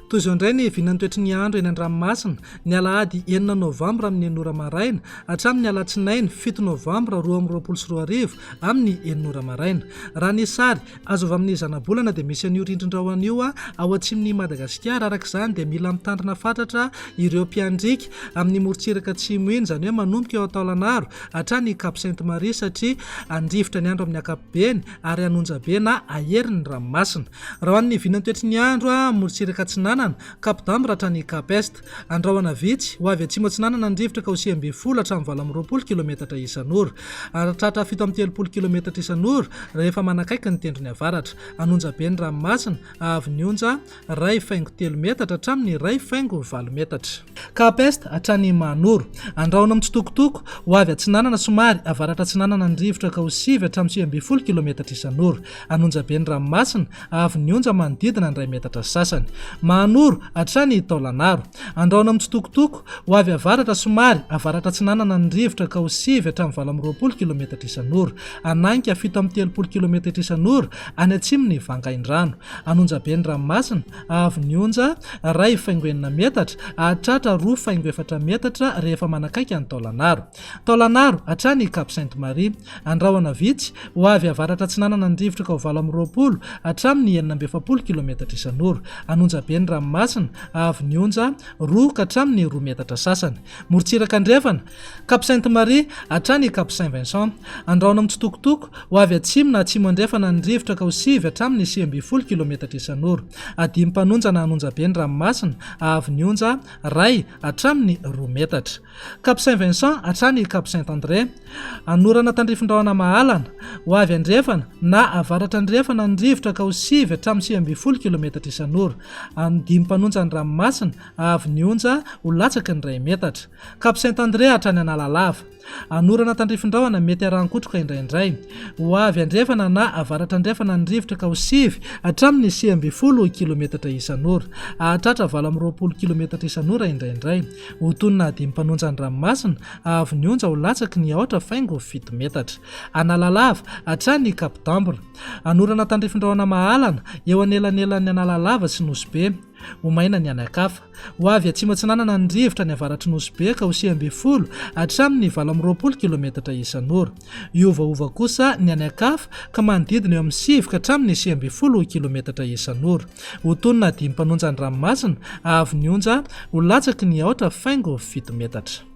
Toy izao indray ny vinan'ny toetrin'ny andro eny an-dranomasina ny alahady 9 novambra amin'ny 9 ora maraina hatramin'ny alatsinainy 7 novambra 2024 amin'ny 9 ora maraina. Raha ny sary azo avy amin'ny zanabolana dia misy an'io rindrin-drahona io ao atsimon'i Madagasikara. Araka izany dia mila mitandrina fatratra ireo mpiandrika amin'ny morontsiraka atsimo iny, izany hoe manomboka eo Antaolanaro hatrany Cap Sainte-Marie satria andrivotra ny andro amin'ny ankapobeny ary anonjabe na aherin'ny ranomasina. Raha hoan'ny vinan'ny toetrin'ny andro morontsiraka atsinanana Cap d'Ambre hatrany Cap Est, andrahoana vitsy ho avy atsimo atsinanana andrivotra ka ho 30 hatramin'ny 20 kilometatra isan'ora, hatratra 7 kilometatra isan'ora rehefa manakaiky ny tendrony avaratra. Anonjabe ny ranomasina avy ny onja 2,3 metatra hatramin'ny 2,4 metatra. Cap Est hatrany Manoro, andrahoana mitsitokotoko ho avy atsinanana somary avaratra atsinanana andrivotra ka ho 7 hatramin'ny 30 kilometatra isan'ora. Anonjabe ny ranomasina avy ny onja manodidina ny 2 metatra sasany. Manoro hatrany Taolanaro, andrahoana mitsitokotoko ho avy avaratra somary avaratra atsinanana andrivotra ka ho 7 hatramin'ny 20 kilometatra isan'ora. Ananika 7 kilometatra isan'ora any atsimon'ny vangain-drano. Anonjabe ny ranomasina avy ny onja 2,9 metatra hatratra 2,4 metatra rehefa manakaiky any Taolanaro. Taolanaro hatrany Cap Sainte-Marie, andrahoana vitsy ho avy avaratra atsinanana andrivotra ka ho 20 hatramin'ny 9 kilometatra isan'ora. Anonjabe ny ranomasina avy ny onja 2 hatramin'ny 2 metatra sasany. Morontsiraka andrefana Cap Sainte-Marie hatrany Cap Saint-Vincent, andrahoana mitsitokotoko ho avy atsimo na atsimo andrefana andrivotra ka ho 7 hatramin'ny 30 kilometatra isan'ora. Adimy mpanonja na anonjabe ny ranomasina avy ny onja 2 hatramin'ny 2 metatra. Cap Saint-Vincent hatrany Cap Saint-André, anorana tandrifin-drahona mahalana ho avy andrefana na avaratra andrefana andrivotra ka ho 7 hatramin'ny 30 kilometatra isan'ora. Dimy mpanonja ny ranomasina avy ny onja ho latsaky ny 2 metatra. Cap Saint-André hatrany Analalava, anorana tandrifin-drahona mety harankotroka indraindray ho avy andrefana na avaratra andrefana andrivotra ka ho 7 hatramin'ny 30 kilometatra isan'ora, hahatratra 20 kilometatra isan'ora indraindray. Ho tonina dimy mpanonja ny ranomasina avy ny onja ho latsaky ny 8,7 metatra. Analalava hatrany Cap d'Ambre, anorana tandrifin-drahona mahalana eo anelanelan'ny Analalava sy Nosy ho maina ny anakafa, ho avy atsimo atsinanana andrivotra ny avaratry Nosy ka ho 30 hatramin'ny 20 kilometatra isan'ora. Iovaova kosa ny anakafa ka manodidina eo amin'ny 7 hatramin'ny 30 kilometatra isan'ora. Ho tonina dimy mpanonja ny ranomasina avy ny onja ho latsaky ny 8,7 metatra.